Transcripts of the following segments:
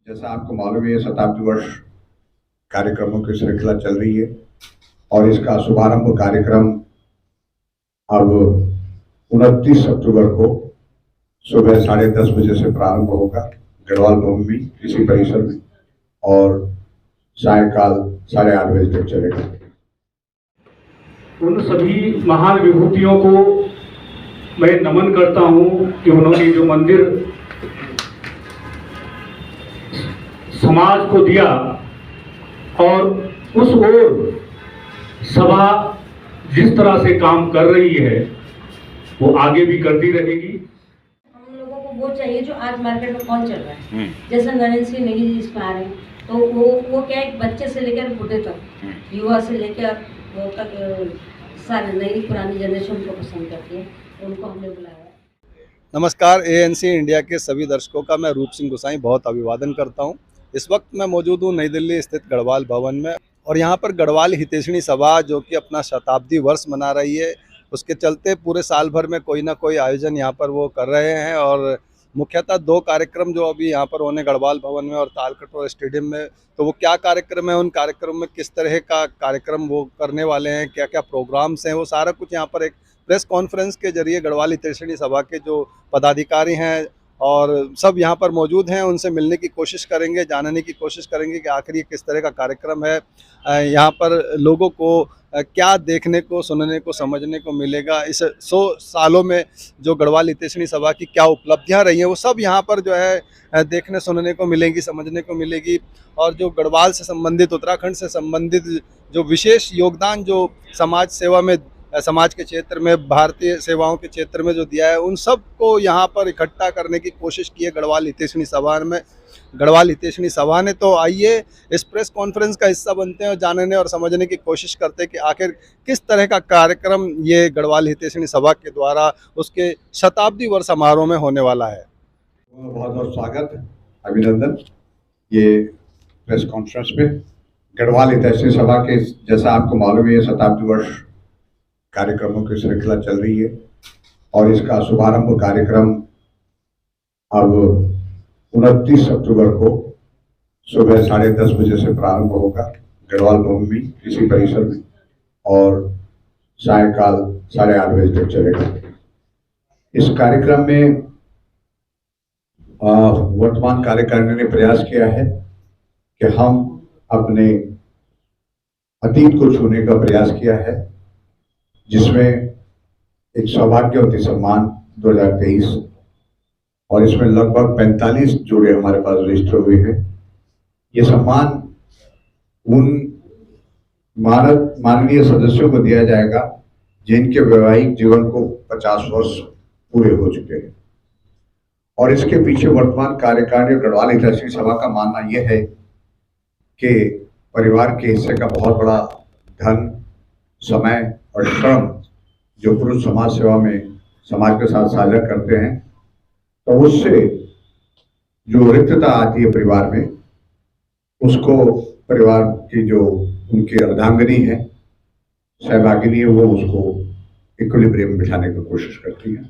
जैसा आपको मालूम है, ये शताब्दी वर्ष कार्यक्रमों की श्रृंखला चल रही है और इसका शुभारंभ कार्यक्रम अब 29 अक्टूबर को सुबह 10:30 बजे से प्रारंभ होगा गढ़वाल भवन में, इसी परिसर में, और सायकाल 8:30 बजे तक चलेगा। उन सभी महान विभूतियों को मैं नमन करता हूं कि उन्होंने जो मंदिर समाज को दिया और उस ओर सभा जिस तरह से काम कर रही है वो आगे भी करती रहेगी। हम लोगों को वो चाहिए जो आज मार्केट में कौन चल रहा है, जैसे नरेंद्र सिंह नेगी जी इसमें आ रहे हैं, तो वो क्या है, बच्चे से लेकर बूढ़े तक, युवा से लेकर वो तक सारे नई पुरानी जनरेशन को पसंद करती है, उनको हमने बुलाया। नमस्कार, एएनसी इंडिया के सभी दर्शकों का मैं रूप सिंह गोसाई बहुत अभिवादन करता हूं। इस वक्त मैं मौजूद हूं नई दिल्ली स्थित गढ़वाल भवन में और यहां पर गढ़वाल हितैषणी सभा जो कि अपना शताब्दी वर्ष मना रही है, उसके चलते पूरे साल भर में कोई ना कोई आयोजन यहां पर वो कर रहे हैं। और मुख्यतः 2 कार्यक्रम जो अभी यहां पर होने गढ़वाल भवन में और तालकटोरा स्टेडियम में, तो वो क्या कार्यक्रम है, उन कार्यक्रम में किस तरह का कार्यक्रम वो करने वाले हैं, क्या क्या प्रोग्राम्स हैं, वो सारा कुछ यहाँ पर एक प्रेस कॉन्फ्रेंस के जरिए गढ़वाल हितैषणी सभा के जो पदाधिकारी हैं और सब यहाँ पर मौजूद हैं, उनसे मिलने की कोशिश करेंगे, जानने की कोशिश करेंगे कि आखिर ये किस तरह का कार्यक्रम है, यहाँ पर लोगों को क्या देखने को, सुनने को, समझने को मिलेगा, इस 100 सालों में जो गढ़वाल हितैषणी सभा की क्या उपलब्धियाँ रही हैं वो सब यहाँ पर जो है देखने सुनने को मिलेंगी, समझने को मिलेगी। और जो गढ़वाल से संबंधित, उत्तराखंड से संबंधित जो विशेष योगदान जो समाज सेवा में, समाज के क्षेत्र में, भारतीय सेवाओं के क्षेत्र में जो दिया है, उन सब को यहाँ पर इकट्ठा करने की कोशिश की है गढ़वाल हितैषणी सभा में, गढ़वाल हितैषणी सभा ने। तो आइए इस प्रेस कॉन्फ्रेंस का हिस्सा बनते हैं और जानने और समझने की कोशिश करते हैं कि आखिर किस तरह का कार्यक्रम ये गढ़वाल हितैषणी सभा के द्वारा उसके शताब्दी वर्ष समारोह में होने वाला है। बहुत बहुत स्वागत, अभिनंदन ये प्रेस कॉन्फ्रेंस में। गढ़वाल हितैषणी सभा के, जैसा आपको मालूम है, ये शताब्दी वर्ष कार्यक्रमों की श्रृंखला चल रही है और इसका शुभारंभ कार्यक्रम अब 29 अक्टूबर को सुबह 10:30 बजे से प्रारंभ होगा गढ़वाल भवन में, इसी परिसर में, और सायकाल 8:30 बजे तक चलेगा। इस कार्यक्रम में वर्तमान कार्यकारिणी ने प्रयास किया है कि हम अपने अतीत को छूने का प्रयास किया है, जिसमें एक सौभाग्यवती सम्मान 2023, और इसमें लगभग 45 जोड़े हमारे पास रजिस्टर हुए हैं। ये सम्मान उन माननीय सदस्यों को दिया जाएगा जिनके वैवाहिक जीवन को 50 वर्ष पूरे हो चुके हैं। और इसके पीछे वर्तमान कार्यकारिणी गढ़वाल हितैषणी सभा का मानना यह है कि परिवार के हिस्से का बहुत बड़ा धन, समय और श्रम जो पुरुष समाज सेवा में समाज के साथ साझा करते हैं, तो उससे जो रिक्तता आती है परिवार में, उसको परिवार की जो उनकी अर्धांगिनी है, सहभागिनी है, वो उसको इक्विलिब्रियम में बिठाने की कोशिश करती है।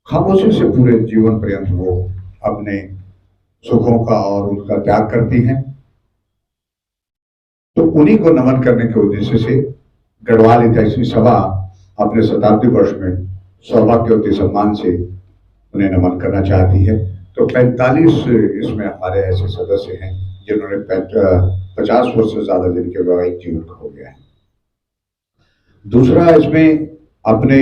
खामोशी से पूरे जीवन पर्यंत वो अपने सुखों का और उनका त्याग करती हैं। तो उन्हीं को नमन करने के उद्देश्य से गढ़वाल हितैषणी सभा अपने शताब्दी वर्ष में सौभाग्यवती सम्मान से उन्हें नमन करना चाहती है। तो 45 इसमें हमारे ऐसे सदस्य हैं जिन्होंने 50 वर्ष से ज्यादा जिनके वैवाहिक जीवन खो गया है। दूसरा, इसमें अपने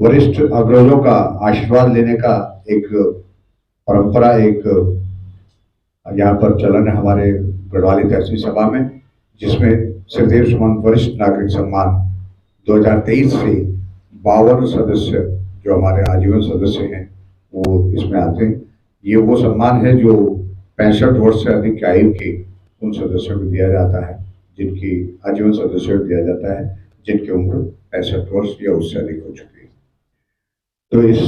वरिष्ठ अग्रजों का आशीर्वाद लेने का एक परंपरा, एक यहाँ पर चलन है हमारे गढ़वाल हितैषणी सभा में, जिसमें श्रीदेव सुमन वरिष्ठ नागरिक सम्मान 2023 से 52 सदस्य जो हमारे आजीवन सदस्य हैं वो इसमें आते हैं। ये वो सम्मान है जो 65 वर्ष से अधिक की आयु के उन सदस्यों को दिया जाता है, जिनकी आजीवन सदस्यों को दिया जाता है जिनकी उम्र 65 वर्ष या उससे अधिक हो चुकी है। तो इस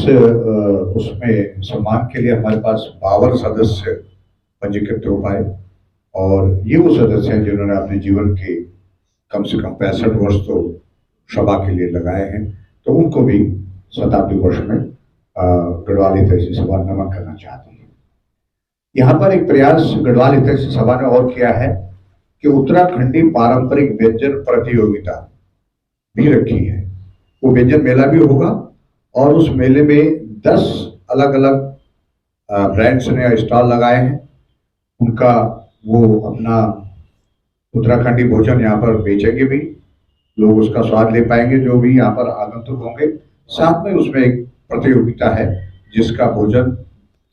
उसमें सम्मान के लिए हमारे पास 52 सदस्य पंजीकृत हो पाए, और ये वो सदस्य हैं जिन्होंने अपने जीवन के कम से कम 65 वर्ष तो सभा के लिए लगाए हैं। तो उनको भी शताब्दी वर्ष में गढ़वाल हितैषणी सभा नमन करना चाहती है। यहाँ पर एक प्रयास गढ़वाल हितैषी सभा ने और किया है कि उत्तराखंडी पारंपरिक व्यंजन प्रतियोगिता भी रखी है। वो व्यंजन मेला भी होगा और उस मेले में 10 अलग अलग ब्रांड्स ने स्टॉल लगाए हैं। उनका वो अपना उत्तराखंडी भोजन यहाँ पर बेचेंगे भी, लोग उसका स्वाद ले पाएंगे जो भी यहाँ पर आगंतुक होंगे। साथ में उसमें एक प्रतियोगिता है जिसका भोजन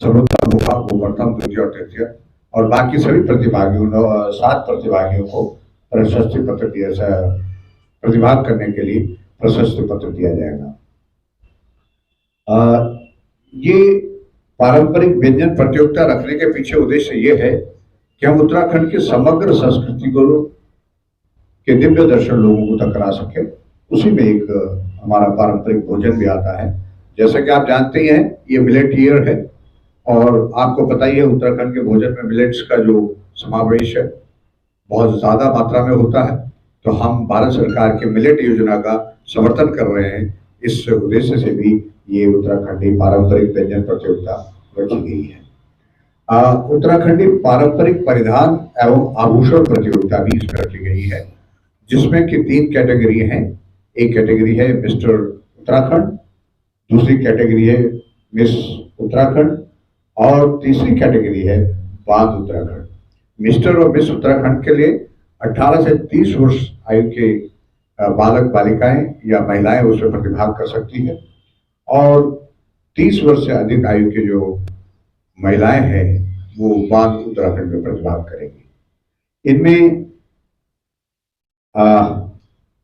सर्वोत्तम होगा, वो प्रथम, द्वितीय और तृतीय, और बाकी सभी प्रतिभागियों 7 प्रतिभागियों को प्रशस्ति पत्र दिया, प्रतिभाग करने के लिए प्रशस्ति पत्र दिया जाएगा। ये पारंपरिक व्यंजन प्रतियोगिता रखने के पीछे उद्देश्य ये है कि हम उत्तराखंड की समग्र संस्कृति को के दिव्य दर्शन लोगों को तक करा सके। उसी में एक हमारा पारंपरिक भोजन भी आता है। जैसा कि आप जानते हैं ये मिलेट ईयर है और आपको पता ही है उत्तराखंड के भोजन में मिलेट्स का जो समावेश है बहुत ज्यादा मात्रा में होता है। तो हम भारत सरकार के मिलेट योजना का समर्थन कर रहे हैं। इस उद्देश्य से भी ये उत्तराखंडी पारंपरिक व्यंजन प्रतियोगिता रखी गई है। उत्तराखंडी पारंपरिक परिधान एवं आभूषण प्रतियोगिता भी इसमें रखी गई है, जिसमें कि 3 कैटेगरी हैं। एक कैटेगरी है मिस्टर उत्तराखंड, दूसरी कैटेगरी है मिस उत्तराखंड और तीसरी कैटेगरी है बांध उत्तराखंड। मिस्टर और मिस उत्तराखंड के लिए 18 से 30 वर्ष आयु के बालक बालिकाएं या महिलाएं उसमें प्रतिभाग कर सकती है और 30 वर्ष से अधिक आयु के जो महिलाएं हैं वो बांध उत्तराखंड में प्रतिभाग करेंगी। इनमें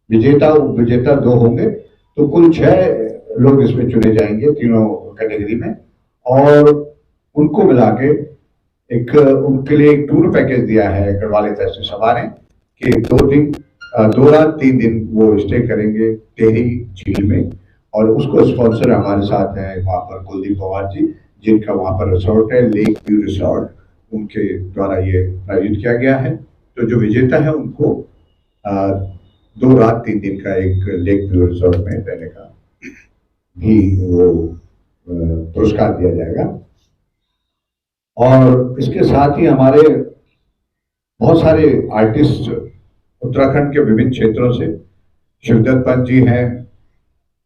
विजेता उपविजेता 2 होंगे, तो कुल 6 लोग इसमें चुने जाएंगे तीनों कैटेगरी में, और उनको मिला के एक उनके लिए एक टूर पैकेज दिया है गढ़वाल हितैषी सभा ने कि 2 रात 3 दिन वो स्टे करेंगे टेहरी झील में। और उसको स्पॉन्सर हमारे साथ है वहाँ पर कुलदीप पवार जी, जिनका वहाँ पर रिसोर्ट है लेक व्यू रिसोर्ट, उनके द्वारा ये प्रायोजित किया गया है। तो जो विजेता है उनको 2 रात 3 दिन का एक लेक व्यू रिसोर्ट में रहने का भी वो पुरस्कार दिया जाएगा। और इसके साथ ही हमारे बहुत सारे आर्टिस्ट उत्तराखंड के विभिन्न क्षेत्रों से, शिवदत्त पंत जी हैं,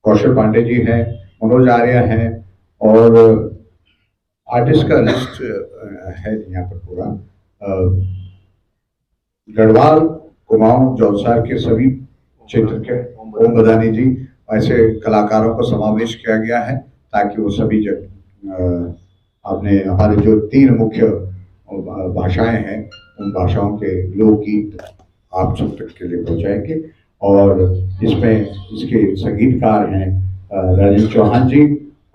कौशल पांडे जी हैं, मनोज आर्य हैं, और आर्टिस्ट का लिस्ट है यहाँ पर पूरा। गढ़वाल, कुमाऊं, जौनसार के सभी क्षेत्र के ओम बदानी जी, ऐसे कलाकारों का समावेश किया गया है ताकि वो सभी अपने हमारे जो 3 मुख्य भाषाएं हैं उन भाषाओं के लोकगीत आप सब तक के लिए पहुंचाएंगे। और इसमें इसके संगीतकार हैं राजेश चौहान जी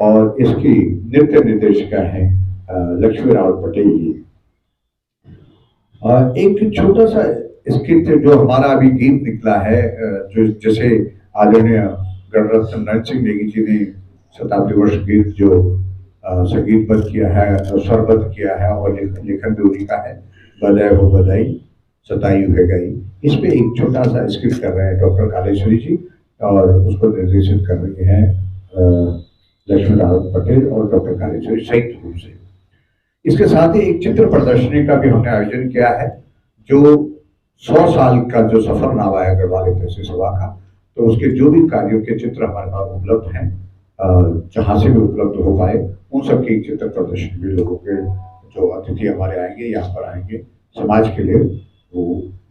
और इसकी नृत्य निर्देशिका है लक्ष्मी रावत पटेल जी। एक छोटा सा स्किट जो हमारा अभी गीत निकला है, जो जैसे आदरणीय गणरत्न नरेंद्र सिंह नेगी जी ने शताब्दी वर्ष गीत जो संगीतबद्ध किया है, स्वरबद्ध किया है और लेखन भी उन्हीं का है, बधाई हो बधाई सताई है गई। इस पे एक छोटा सा स्किट कर रहे हैं डॉक्टर कालेश्वरी जी और उसको निर्देशित कर रही हैं लक्ष्मी रावत पटेल और डॉक्टर कालेश्वरी संयुक्त रूप से। इसके साथ ही एक चित्र प्रदर्शनी का भी हमने आयोजन किया है जो 100 साल का जो सफरनामा है गढ़वाल हितैषी सभा का, तो उसके जो भी कार्यों के चित्र हमारे पास उपलब्ध हैं, जहाँ से भी उपलब्ध हो पाए उन सबकी चित्र प्रदर्शनी भी लोगों के जो अतिथि हमारे आएंगे यहाँ पर आएंगे समाज के लिए वो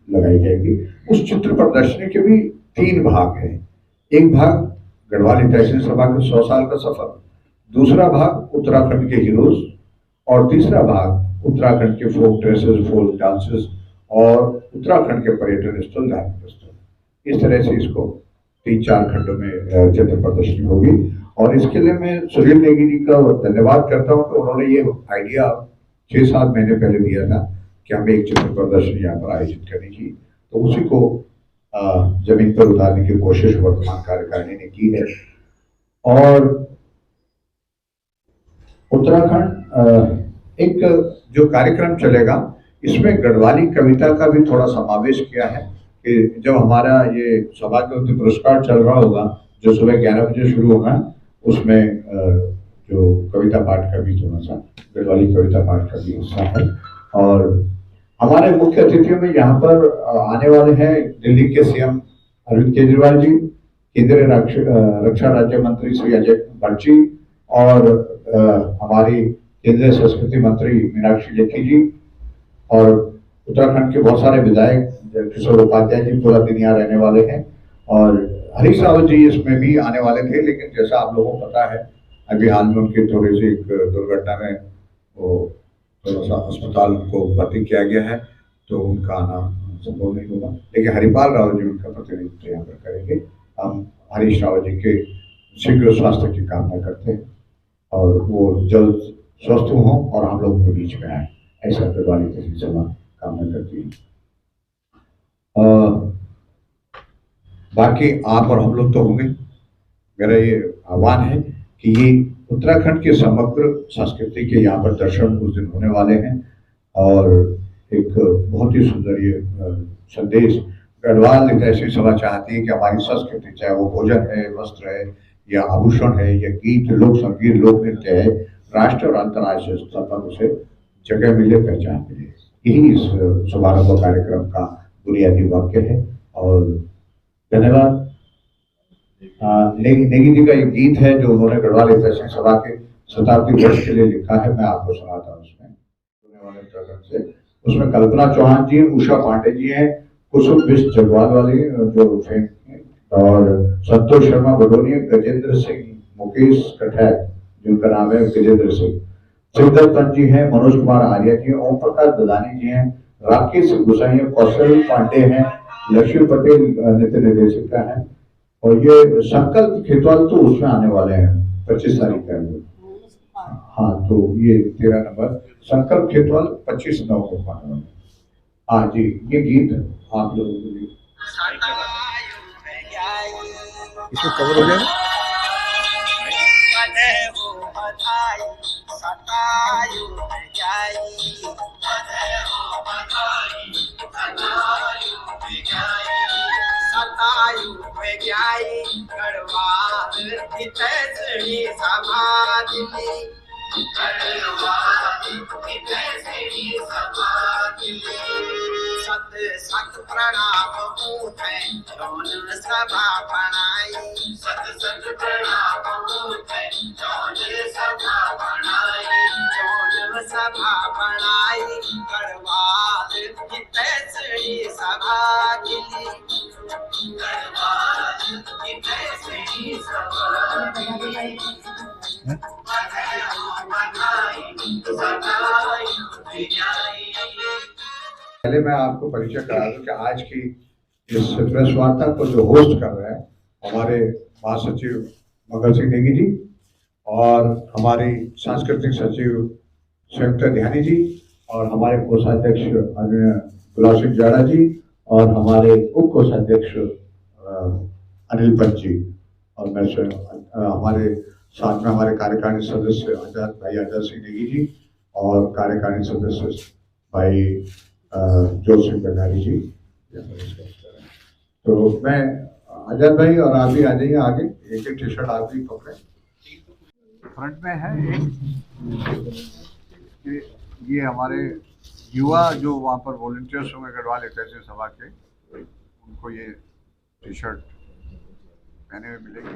लगाई जाएगी। उस चित्र प्रदर्शनी के भी 3 भाग हैं। एक भाग गढ़वाल हितैषी सभा के 100 साल का सफर, दूसरा भाग उत्तराखंड के हीरोज और तीसरा भाग उत्तराखंड के फोक ड्रेसेस, फोक डांसेस और उत्तराखंड के पर्यटन स्थल, धार्मिक स्थल। इस तरह से इसको 3-4 खंडों में चित्र प्रदर्शनी होगी। और इसके लिए मैं सुनील नेगी जी का धन्यवाद करता हूँ कि उन्होंने ये आइडिया 6-7 महीने पहले दिया था कि हमें एक चित्र प्रदर्शनी यहाँ पर आयोजित करने की, तो उसी को जमीन पर उतारने की कोशिश वर्तमान कार्यकारिणी ने की है। और उत्तराखंड एक जो कार्यक्रम चलेगा इसमें गढ़वाली कविता का भी थोड़ा समावेश किया है कि जब हमारा ये सौभाग्यवती पुरस्कार चल रहा होगा जो सुबह 11 बजे शुरू होगा, उसमें जो कविता पाठ का भी थोड़ा सा गढ़वाली कविता पाठ का भी हिस्सा है। और हमारे मुख्य अतिथियों में यहाँ पर आने वाले हैं दिल्ली के सीएम अरविंद केजरीवाल जी, केंद्रीय रक्षा राज्य मंत्री श्री अजय भट्ट जी, और हमारी केंद्रीय संस्कृति मंत्री मीनाक्षी लेखी जी, और उत्तराखंड के बहुत सारे विधायक किशोर उपाध्याय जी पूरा दिन यहाँ रहने वाले हैं, और हरीश रावत जी इसमें भी आने वाले थे, लेकिन जैसा आप लोगों को पता है अभी हाल में उनके थोड़े से एक दुर्घटना में वो थोड़ा सा अस्पताल को भर्ती किया गया है, तो उनका आना संभव नहीं होगा। लेकिन हरिपाल रावत जी उनका प्रतिनिधित्व यहाँ पर करेंगे। हम हरीश रावत जी के शीघ्र स्वास्थ्य की कामना करते हैं और वो जल्द स्वस्थ हों और हम लोगों के बीच में आए, ऐसा गढ़वाली तहसील सभा कामना करती है। बाकी आप और हम लोग तो होंगे। मेरा ये आह्वान है कि ये उत्तराखंड के समग्र संस्कृति के यहाँ पर दर्शन उस दिन होने वाले हैं, और एक बहुत ही सुंदर ये संदेश गढ़वाल तहसील सभा चाहती है कि हमारी संस्कृति, चाहे वो भोजन है, वस्त्र है, या आभूषण है, या गीत, लोक संगीत, लोक नृत्य है, राष्ट्र और अंतर्राष्ट्रीय स्तर पर उसे जगह मिले, पहचान मिले, यही इस शुभारंभ कार्यक्रम का बुनियादी वाक्य है। और धन्यवाद। नेगी जी का एक गीत है जो उन्होंने गढ़वाल तहसील सभा के शताब्दी वर्ष के लिए लिखा है, मैं आपको सुनाता हूँ। उसमें कल्पना चौहान जी, उषा पांडे जी हैं, कुसुम बिष्ट जगवाल वाली जो फेम, और संतोष शर्मा बडोनी, गजेंद्र सिंह, मुकेश कठैत जिनका नाम है गजेंद्र सिंह, सिद्धर पंत जी हैं, मनोज कुमार आर्य जी, ओम प्रकाश ददानी जी हैं, राकेश गुसाई, कौशल पांडे हैं, लक्ष्मी पटेल नृत्य निर्देशिका है, और ये संकल्प खेतवाल तो उसमें आने वाले हैं 25 तारीख का। हाँ, तो ये 13 नंबर संकल्प खेतवाल 25/9 को आने वाले। हाँ जी, ये गीत आप लोगों के लिए इसमें कवर हो जाएगा। सत प्रणाम है जौन सभा बनाई, सत प्रणाम है जौन सभा बनाई, जौन सभा बनाई गढ़वाल की तहसील सभा के लिए, गढ़वाल की तहसील सभा के लिए पहले मैं आपको परिचय करा दूं कि आज की इस प्रेस वार्ता को जो होस्ट कर रहे हैं हमारे महासचिव मंगल सिंह नेगी जी, और हमारी सांस्कृतिक सचिव संयुक्त ध्यानी जी, और हमारे कोषाध्यक्ष गुलाब सिंह जाड़ा जी, और हमारे उप कोषाध्यक्ष अनिल पंत जी, और मैं हमारे साथ में हमारे कार्यकारिणी सदस्य आजाद सिंह नेगी जी, और कार्यकारिणी सदस्य भाई जोर सिंह भंडारी जी। तो मैं आजाद भाई और आप भी आ जाइए आगे, एक टी शर्ट आप भी पकड़े। फ्रंट में है एक, ये हमारे युवा जो वहाँ पर वॉलंटियर्स होंगे गढ़वाल तहसील सभा के, उनको ये टी शर्ट पहने हुए मिलेगी।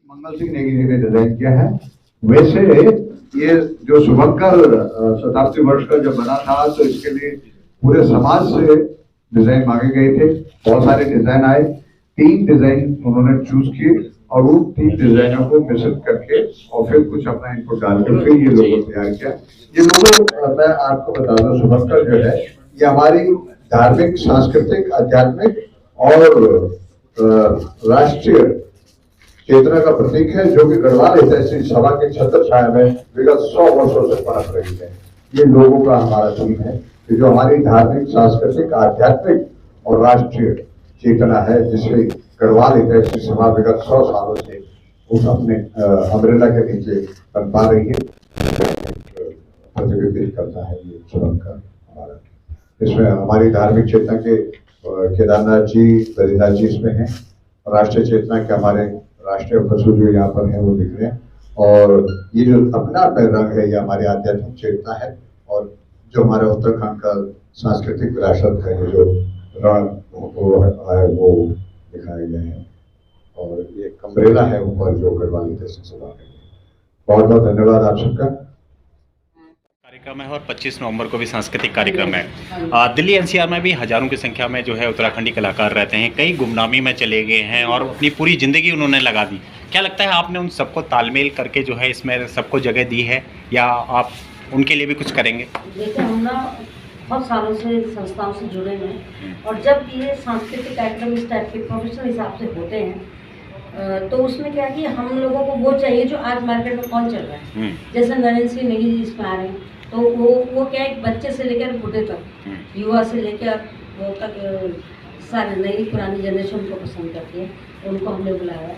मंगल सिंह नेगी जी ने डिजाइन किया है। वैसे ये जो शुभंकर शताब्दी वर्ष का जब बना था तो इसके लिए पूरे समाज से डिजाइन मांगे गए थे, बहुत सारे डिजाइन आए, 3 डिजाइन उन्होंने चूज किए और उन 3 डिजाइनों को मिश्रित करके और फिर कुछ अपना इनपुट डाल के फिर ये लोगो तैयार किया। ये लोगो मैं आपको बता दूं, शुभंकर जो है ये हमारी धार्मिक, सांस्कृतिक, आध्यात्मिक और राष्ट्रीय चेतना का प्रतीक है, जो कि गढ़वाल तहसील सभा के छत्र छाया में विगत 100 वर्षों से पनप रही है। ये लोगों का हमारा थीम है कि जो हमारी धार्मिक, सांस्कृतिक, आध्यात्मिक और राष्ट्रीय चेतना है, जिसे गढ़वाल तहसील सभा विगत 100 सालों से उस अपने अम्ब्रेला के नीचे बन पा रही है, प्रतिबिंबित करता है ये सुरंग का हमारा। इसमें हमारी धार्मिक चेतना के केदारनाथ जी, बद्रीनाथ जी इसमें हैं। राष्ट्रीय चेतना के हमारे राष्ट्रीय पशु जो यहाँ पर हैं वो दिख रहे हैं। और ये जो अपना रंग है, ये हमारी आध्यात्मिक चेतना है। और जो हमारे उत्तराखंड का सांस्कृतिक विरासत है, ये जो रण वो वो दिखाए गए हैं। और ये कमरेला है ऊपर जो गढ़वाल हितैषणी सभा है। बहुत बहुत धन्यवाद आप सबका। कार्यक्रम है और 25 नवंबर को भी सांस्कृतिक कार्यक्रम है। दिल्ली एनसीआर में भी हजारों की संख्या में जो है उत्तराखंडी कलाकार रहते हैं। कई गुमनामी में चले गए हैं और अपनी पूरी ज़िंदगी उन्होंने लगा दी। क्या लगता है आपने उन सबको तालमेल करके जो है इसमें सबको जगह दी है, या आप उनके लिए भी कुछ करेंगे? देखिए, हम ना बहुत सालों से संस्थाओं से जुड़े हुए हैं, और जब ये सांस्कृतिक कार्यक्रम इस टाइप के प्रोफेशनल हिसाब से होते हैं तो उसमें क्या है कि हम लोगों को वो चाहिए जो आज मार्केट में कौन चल रहा है। जैसे नरेंद्र सिंह नेगी जी इसमें आ रहे हैं, तो वो क्या है, बच्चे से लेकर बूढ़े तक, युवा से लेकर वो तक सारे नई पुरानी जनरेशन को पसंद करती है, उनको हमने बुलाया है।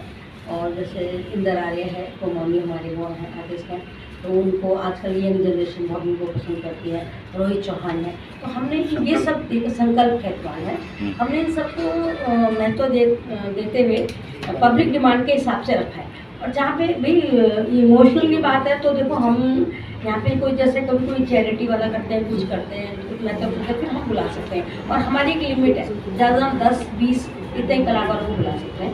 और जैसे इंदर आर्य है, कोमौनी हमारे वो हैं आर्टिस्ट हैं, तो उनको आजकल यंग जनरेशन बहुत उनको पसंद करती है। रोहित चौहान है। तो हमने ये सब संकल्प है प्लान है, हमने इन सबको महत्व देते हुए पब्लिक डिमांड के हिसाब से रखा है। और जहाँ पे भाई इमोशनल की बात है, तो देखो हम यहाँ पे कोई जैसे कभी कोई चैरिटी वाला करते हैं, कुछ करते हैं, तो मतलब फिर हम बुला सकते हैं। और हमारी एक लिमिट है, ज़्यादा हम 10-20 इतने कलाकारों को बुला सकते हैं,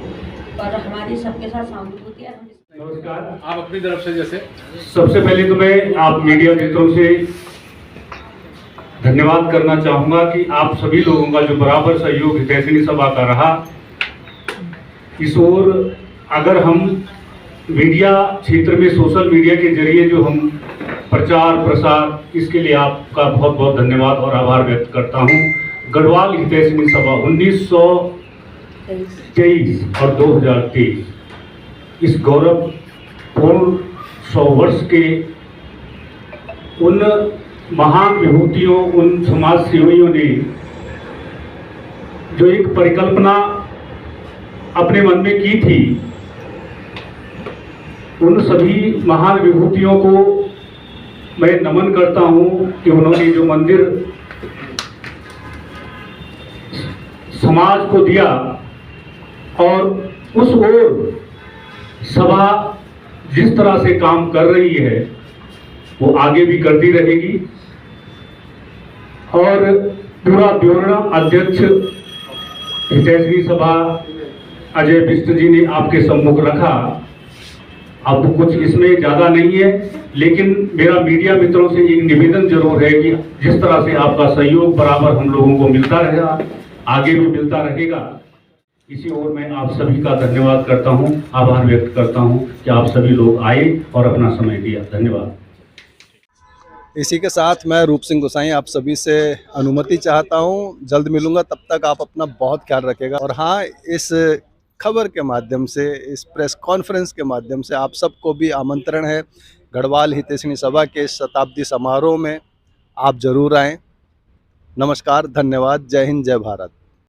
पर हमारी सबके साथ सहानुभूति है। नमस्कार। आप अपनी तरफ से जैसे सबसे पहले तो मैं आप मीडिया मित्रों से धन्यवाद करना चाहूँगा कि आप सभी लोगों का जो बराबर सहयोग हितैषणी सभा का रहा। इस ओर अगर हम मीडिया क्षेत्र में सोशल मीडिया के जरिए जो हम प्रचार प्रसार, इसके लिए आपका बहुत बहुत धन्यवाद और आभार व्यक्त करता हूँ। गढ़वाल हितैषणी सभा 1923 और 2023 इस गौरवपूर्ण 100 वर्ष के उन महान विभूतियों, उन समाज सेवियों ने जो एक परिकल्पना अपने मन में की थी, उन सभी महान विभूतियों को मैं नमन करता हूं कि उन्होंने जो मंदिर समाज को दिया, और उस ओर सभा जिस तरह से काम कर रही है वो आगे भी करती रहेगी। और पूरा ब्यौरा अध्यक्ष हितैषणी सभा अजय बिष्ट जी ने आपके सम्मुख रखा। अब कुछ इसमें ज़्यादा नहीं है, लेकिन मेरा मीडिया मित्रों से एक निवेदन जरूर है कि जिस तरह से आपका सहयोग बराबर हम लोगों को मिलता रहेगा, आगे भी मिलता रहेगा। इसी ओर मैं आप सभी का धन्यवाद करता हूं, आभार व्यक्त करता हूं कि आप सभी लोग आए और अपना समय दिया। धन्यवाद। इसी के साथ मैं रूप सिंह गोसाई आप सभी से अनुमति चाहता हूं। जल्द मिलूंगा, तब तक आप अपना बहुत ख्याल रखेगा। और हाँ, इस खबर के माध्यम से, इस प्रेस कॉन्फ्रेंस के माध्यम से आप सबको भी आमंत्रण है गढ़वाल हितैषणी सभा के शताब्दी समारोह में। आप जरूर आएँ। नमस्कार, धन्यवाद, जय हिंद, जय भारत।